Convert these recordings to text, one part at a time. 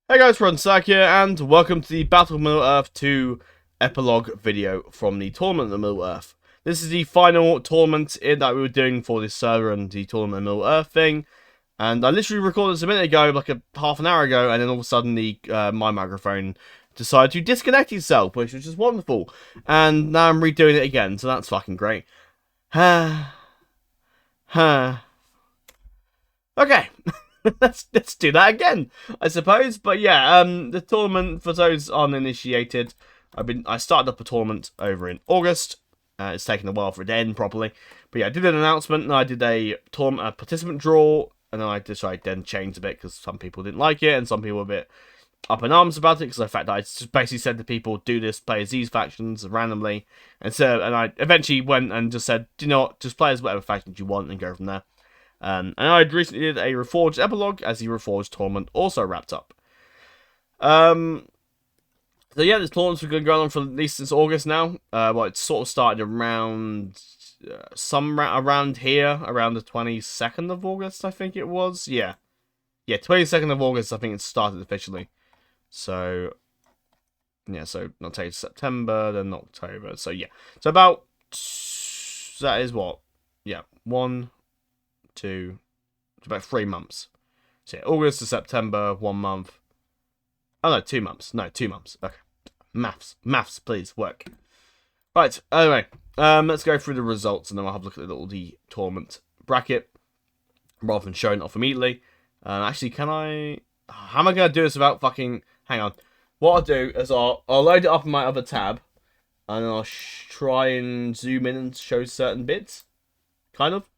Hey guys, FrozenStag here, and welcome to the Battle of Middle-Earth II Epilogue video from the Tournament of Middle-Earth. This is the final tournament that we were doing for this server and the Tournament of Middle-Earth thing. And I literally recorded this a minute ago, like half an hour ago, and then all of a sudden my microphone decided to disconnect itself, which was just wonderful. And now I'm redoing it again, so that's fucking great. Okay. let's do that again, I suppose. But yeah, the tournament, for those uninitiated, I started up a tournament over in August. It's taken a while for it to end properly, but yeah, I did an announcement and I did a tournament participant draw, and then I decided then changed a bit because some people didn't like it and some people were a bit up in arms about it because of the fact that I just basically said to people, do this, play as these factions randomly, and I eventually went and just said, do you know what, just play as whatever factions you want and go from there. And I recently did a Reforged Epilogue as the Reforged tournament also wrapped up. So yeah, this tournament's been going on for at least since August now. Well, it sort of started around around here, around the 22nd of August, I think it was. Yeah, 22nd of August, I think it started officially. So yeah, so not take September, then October. So yeah, so about that is what? Yeah, 1, 2, it's about 3 months. So yeah, August to September, 1 month. Oh no, 2 months. No, 2 months. Okay. Maths, please, work. Right, anyway, let's go through the results and then I'll have a look at the tournament bracket rather than showing it off immediately. Actually, how am I going to do this without fucking... Hang on. What I'll do is I'll load it up in my other tab and then I'll try and zoom in and show certain bits. Kind of.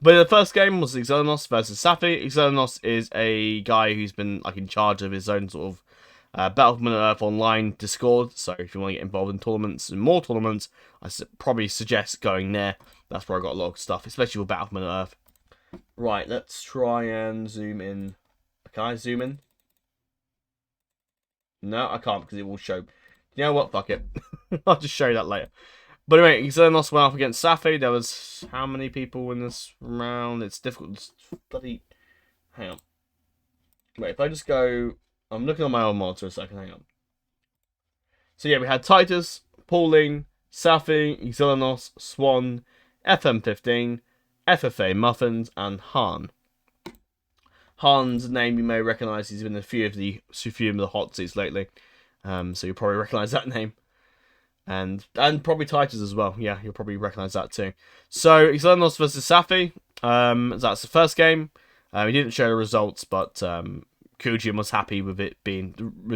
But the first game was Xelanos versus Safi. Xelanos is a guy who's been like in charge of his own sort of Battle of Middle-Earth Online Discord. So if you want to get involved in tournaments and more tournaments, I probably suggest going there. That's where I got a lot of stuff, especially with Battle of Middle-Earth. Right, let's try and zoom in. Can I zoom in? No, I can't because it will show. You know what? Fuck it. I'll just show you that later. But anyway, Xelanos went up against Safi. There was how many people in this round? It's difficult. It's bloody... Hang on. Wait, if I just go... I'm looking on my own monitor a second. Hang on. So yeah, we had Titus, Pauline, Safi, Xelanos, Swan, FM15, FFA Muffins, and Han. Han's name you may recognise. He's been in a few of the hot seats lately. So you'll probably recognise that name. And probably Titus as well. Yeah, you'll probably recognise that too. So, Xelanos versus Safi. That's the first game. He didn't show the results, but Kujin was happy with it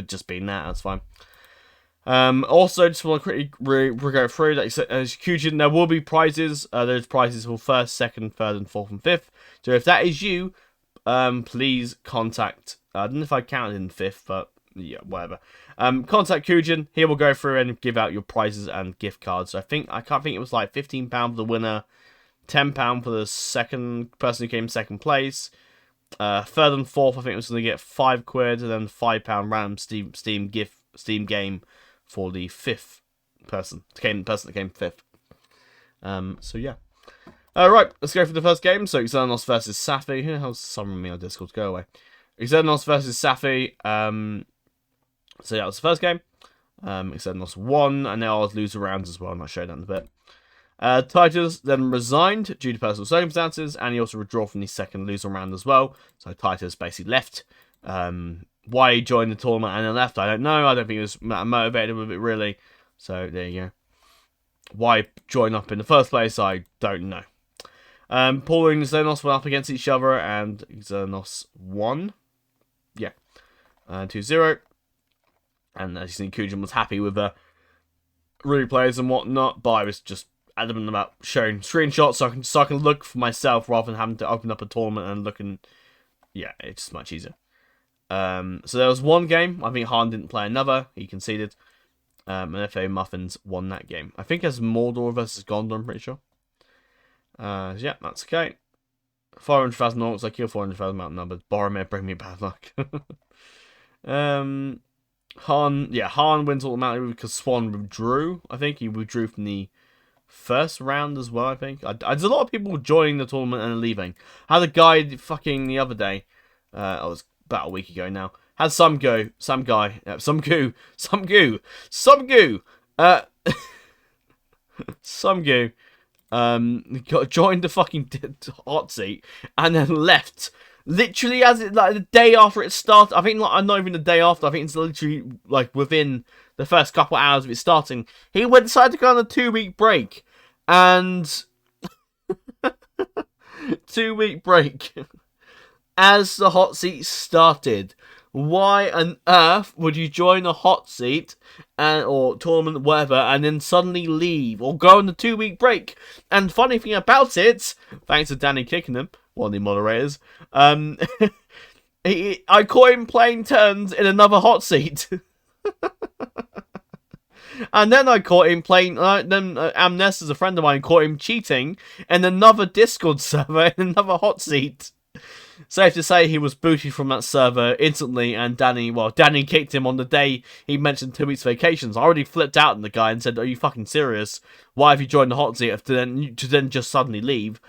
just being that. That's fine. Also, just want to quickly go through that. As Kujin, there will be prizes. There's prizes for first, second, third, and fourth and fifth. So if that is you, please contact. I don't know if I counted in fifth, but yeah, whatever. Contact Kujin. He will go through and give out your prizes and gift cards. So I can't think it was like £15 for the winner, £10 for the second person who came second place. Third and fourth, I think it was going to get £5, and then £5 random Steam game for the fifth person. The person that came fifth. So yeah. Right, let's go for the first game. So Xelanos versus Safi. Who the hell's summoning me on Discord? Go away. Xelanos versus Safi. So that was the first game. Xelanos won, and now I'll lose rounds as well. I'm not showing that in a bit. Titus then resigned due to personal circumstances, and he also withdrew from the second loser round as well. So Titus basically left. Why he joined the tournament and then left, I don't know. I don't think he was motivated with it really. So there you go. Why join up in the first place, I don't know. Pauline and Xelanos went up against each other, and Xelanos won. Yeah. 2-0. And as you see, Kujin was happy with the replays and whatnot, but I was just adamant about showing screenshots so I can look for myself rather than having to open up a tournament and looking. Yeah, it's much easier. So there was one game. I think Han didn't play another. He conceded. And FA Muffins won that game. I think it's Mordor versus Gondor, I'm pretty sure. Yeah, that's okay. 400,000 orcs. I killed 400,000 mountain numbers. Boromir, bring me bad luck. Han wins automatically because Swan withdrew. I think he withdrew from the first round as well, I think. There's a lot of people joining the tournament and leaving. I had a guy fucking the other day, it was about a week ago now, had some goo, some goo, some goo, joined the fucking hot seat and then left. Literally, as it like the day after it started, I think like not even the day after. I think it's literally like within the first couple hours of it starting. He decided to go on a 2-week break, and 2-week break as the hot seat started. Why on earth would you join a hot seat or tournament, whatever, and then suddenly leave or go on a 2-week break? And funny thing about it, thanks to Danny kicking him, one of the moderators, I caught him playing turns in another hot seat. And then I caught him playing, Amnes, as a friend of mine, caught him cheating in another Discord server in another hot seat. Safe to say he was booted from that server instantly, and Danny kicked him on the day he mentioned 2 weeks vacations. I already flipped out on the guy and said, "Are you fucking serious? Why have you joined the hot seat to then just suddenly leave?"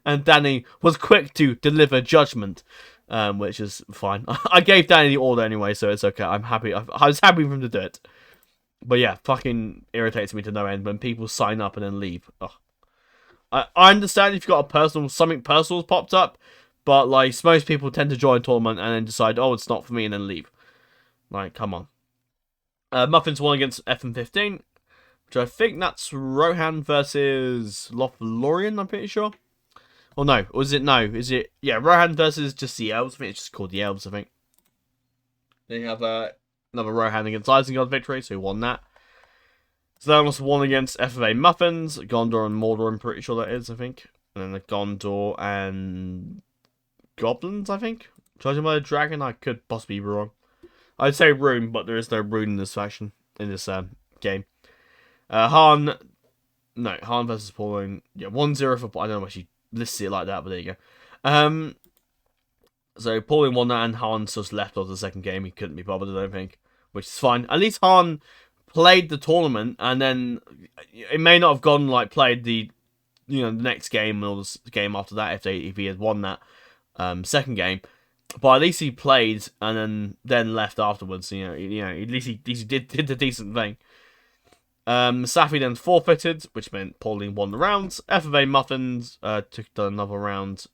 And Danny was quick to deliver judgment, which is fine. I gave Danny the order anyway, so it's okay. I'm happy. I was happy for him to do it. But yeah, fucking irritates me to no end when people sign up and then leave. Ugh. I understand if you've got something personal's popped up, but like most people tend to join a tournament and then decide, oh, it's not for me, and then leave. Like, come on. Muffins won against FM15, which I think that's Rohan versus Lothlorien, I'm pretty sure. Or no, was it no? Is it Rohan versus just the elves? I think it's just called the elves. I think. Then you have another Rohan against Isengard victory, so he won that. So that was won against FFA Muffins, Gondor and Mordor, I'm pretty sure that is, I think. And then the Gondor and Goblins, I think. Judging by the Dragon, I could possibly be wrong. I'd say Rune, but there is no Rune in this faction, in this game. Han versus Pauline. Yeah, 1-0 for I don't know if she lists it like that, but there you go. So Pauline won that, and Han just left off the second game. He couldn't be bothered, I don't think, which is fine. At least Han played the tournament, and then it may not have gone like played the the next game or the game after that if he had won that second game, but at least he played and then left afterwards. At least he did the decent thing. Safi then forfeited, which meant Pauline won the rounds. FFA Muffins took another round,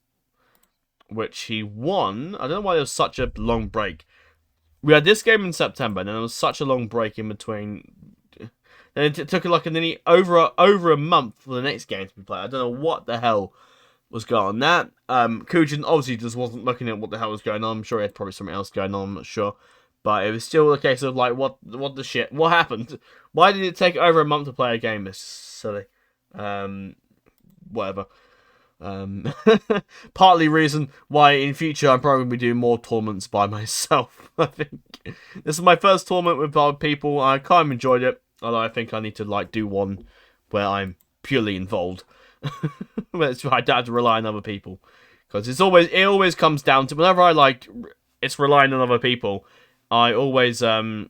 which he won. I don't know why there was such a long break. We had this game in September, and then there was such a long break in between. And it took like nearly over a month for the next game to be played. I don't know what the hell was going on there. Kujin obviously just wasn't looking at what the hell was going on. I'm sure he had probably something else going on. I'm not sure, but it was still a case of like, what the shit? What happened? Why did it take over a month to play a game? It's silly. Whatever. Partly reason why in future I'm probably going to be doing more tournaments by myself. I think this is my first tournament with other people. I kind of enjoyed it, although I think I need to like do one where I'm purely involved. But I don't have to rely on other people, because it always comes down to whenever it's relying on other people. I always I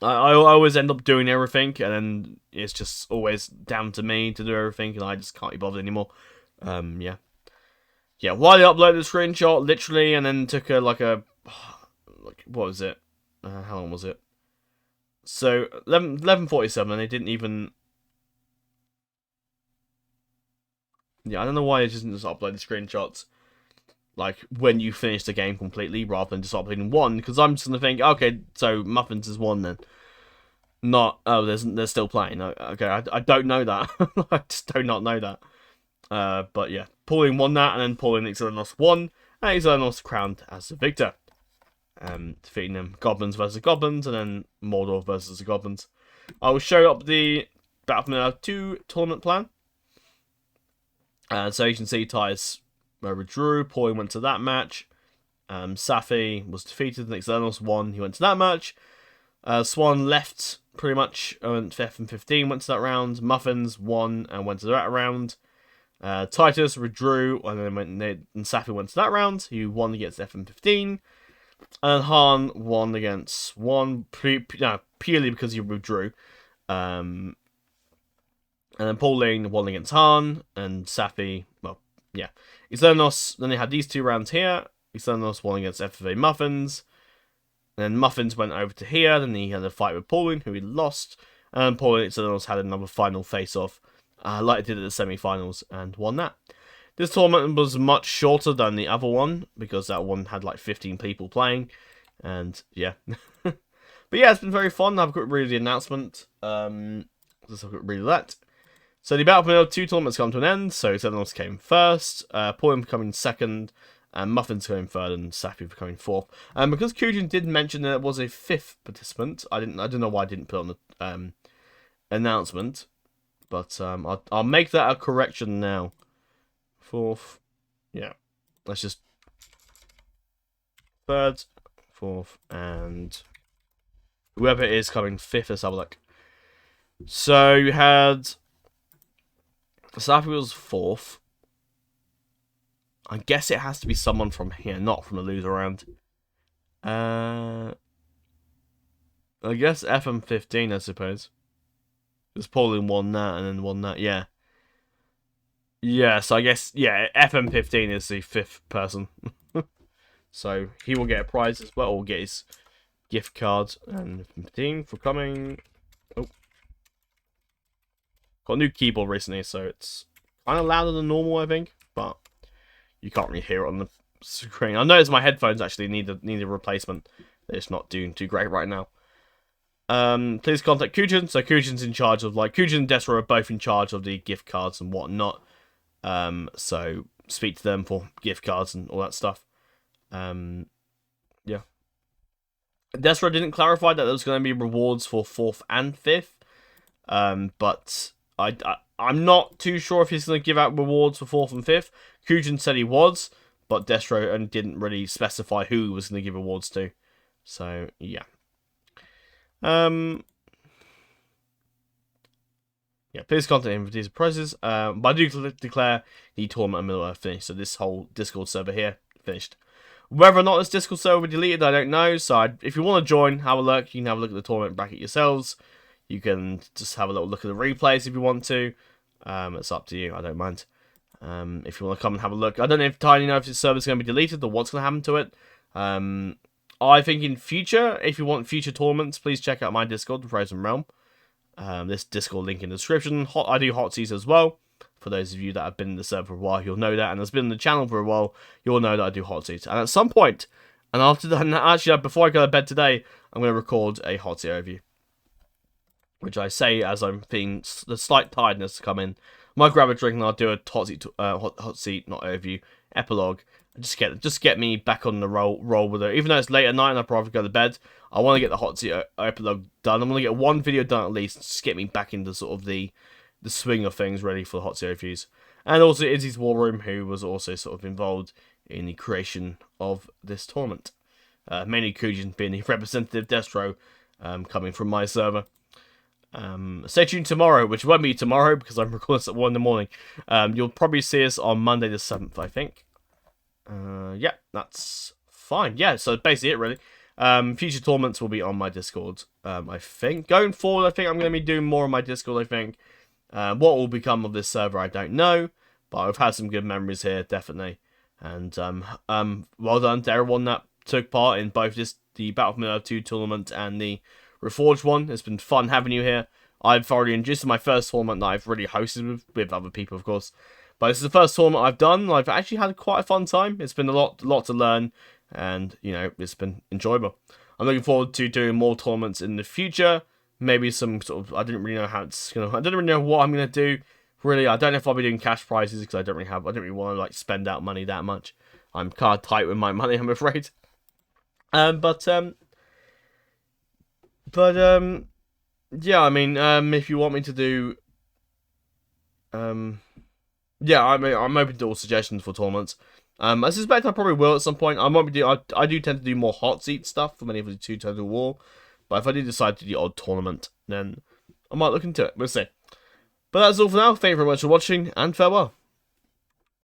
always end up doing everything, and then it's just always down to me to do everything, and I just can't be bothered anymore. Yeah. While I uploaded the screenshot, literally, and then took what was it? How long was it? So 11:47, and they didn't even. Yeah, I don't know why it doesn't just upload the screenshots like when you finish the game completely, rather than just uploading one. Because I'm just gonna think, okay, so Muffins is one then. Not they're still playing. Okay, I don't know that. I just do not know that. But yeah, Pauline won that, and then Pauline and Xylanos won, and Xylanos crowned as the victor. Defeating them Goblins versus Goblins, and then Mordor versus the Goblins. I will show up the Bfme 2 tournament plan. So you can see ties withdrew. Pauline went to that match. Safi was defeated, and Xylanos won. He went to that match. Swan left pretty much. Went to FM15, went to that round. Muffins won and went to that round. Titus withdrew, and then Safi went to that round. He won against FM15. And Han won against Swan purely because he withdrew. And then Pauline won against Han, and Safi, well, yeah. Xylanos, then they had these two rounds here. Externals won against FFA Muffins. Then Muffins went over to here. Then he had a fight with Pauline, who he lost. And Pauline Externals had another final face-off, like it did at the semi-finals, and won that. This tournament was much shorter than the other one, because that one had like 15 people playing. And yeah. But yeah, it's been very fun. I've got really the announcement. Let's look at really that. So the Battle of Middle-Earth II tournaments come to an end. So Externals came first, Pauline becoming second, and Muffins coming third, and Sappy becoming fourth. Because Kujin did mention that there was a fifth participant, I don't know why I didn't put on the announcement, but I'll make that a correction now. Fourth, yeah. Let's just third, fourth, and whoever it is coming fifth. Let's have a look. So you had Sappy was fourth. I guess it has to be someone from here, not from the loser round. I guess FM15, I suppose. Because Pauline won that and then won that, yeah. Yeah, so I guess, yeah, FM15 is the fifth person. So he will get a prize as well, or get his gift card. And 15 for coming. Oh. Got a new keyboard recently, so it's kind of louder than normal, I think. But you can't really hear it on the screen. I noticed my headphones actually need a replacement. They're just not doing too great right now. Please contact Kujin. So Kujin's in charge of, like, Kujin and Desro are both in charge of the gift cards and whatnot. So speak to them for gift cards and all that stuff. Yeah. Desro didn't clarify that there was going to be rewards for 4th and 5th. But I'm not too sure if he's going to give out rewards for 4th and 5th. Kujin said he was, but Destro didn't really specify who he was going to give awards to. So, yeah. Yeah, please contact him for these prizes. But I do declare the tournament of Middle-Earth finished. So this whole Discord server here, finished. Whether or not this Discord server will be deleted, I don't know. So if you want to join, have a look. You can have a look at the tournament bracket yourselves. You can just have a little look at the replays if you want to. It's up to you. I don't mind. If you want to come and have a look. I don't entirely know if this server is going to be deleted or what's going to happen to it. I think in future, if you want future tournaments, please check out my Discord, the Frozen Realm. This Discord link in the description. I do hot seats as well. For those of you that have been in the server for a while, you'll know that. And has been in the channel for a while, you'll know that I do hot seats. And at some point, and after that, actually, before I go to bed today, I'm going to record a hot seat overview. Which I say as I'm feeling the slight tiredness to come in. I might grab a drink and I'll do a hot seat, not overview, epilogue. Just get me back on the roll with it. Even though it's late at night and I probably go to bed, I want to get the hot seat epilogue done. I'm going to get one video done at least, just get me back into sort of the swing of things, ready for the hot seat reviews. And also Izzy's War Room, who was also sort of involved in the creation of this tournament. Mainly Kujin being the representative Destro, coming from my server. Stay tuned tomorrow, which won't be tomorrow because I'm recording this at 1 in the morning. You'll probably see us on Monday the 7th, I think. Yeah, that's fine. Yeah, so basically it, really. Future tournaments will be on my Discord, I think. Going forward, I think I'm going to be doing more on my Discord, I think. What will become of this server, I don't know. But I've had some good memories here, definitely. And well done to everyone that took part in both the Battle of Middle-Earth II tournament and the Reforged one. It's been fun having you here. I've already enjoyed. This is my first tournament that I've really hosted with other people, of course. But this is the first tournament I've done. I've actually had quite a fun time. It's been a lot to learn, and you know, it's been enjoyable. I'm looking forward to doing more tournaments in the future. Maybe some sort of, I don't really know what I'm gonna do. Really, I don't know if I'll be doing cash prizes because I don't really want to like spend out money that much. I'm kind of tight with my money, I'm afraid. Yeah, I mean, if you want me to do, yeah, I'm open to all suggestions for tournaments. I suspect I probably will at some point. I do tend to do more hot seat stuff for many of the 2 Total War, but if I do decide to do the odd tournament, then I might look into it. We'll see. But that's all for now. Thank you very much for watching, and farewell.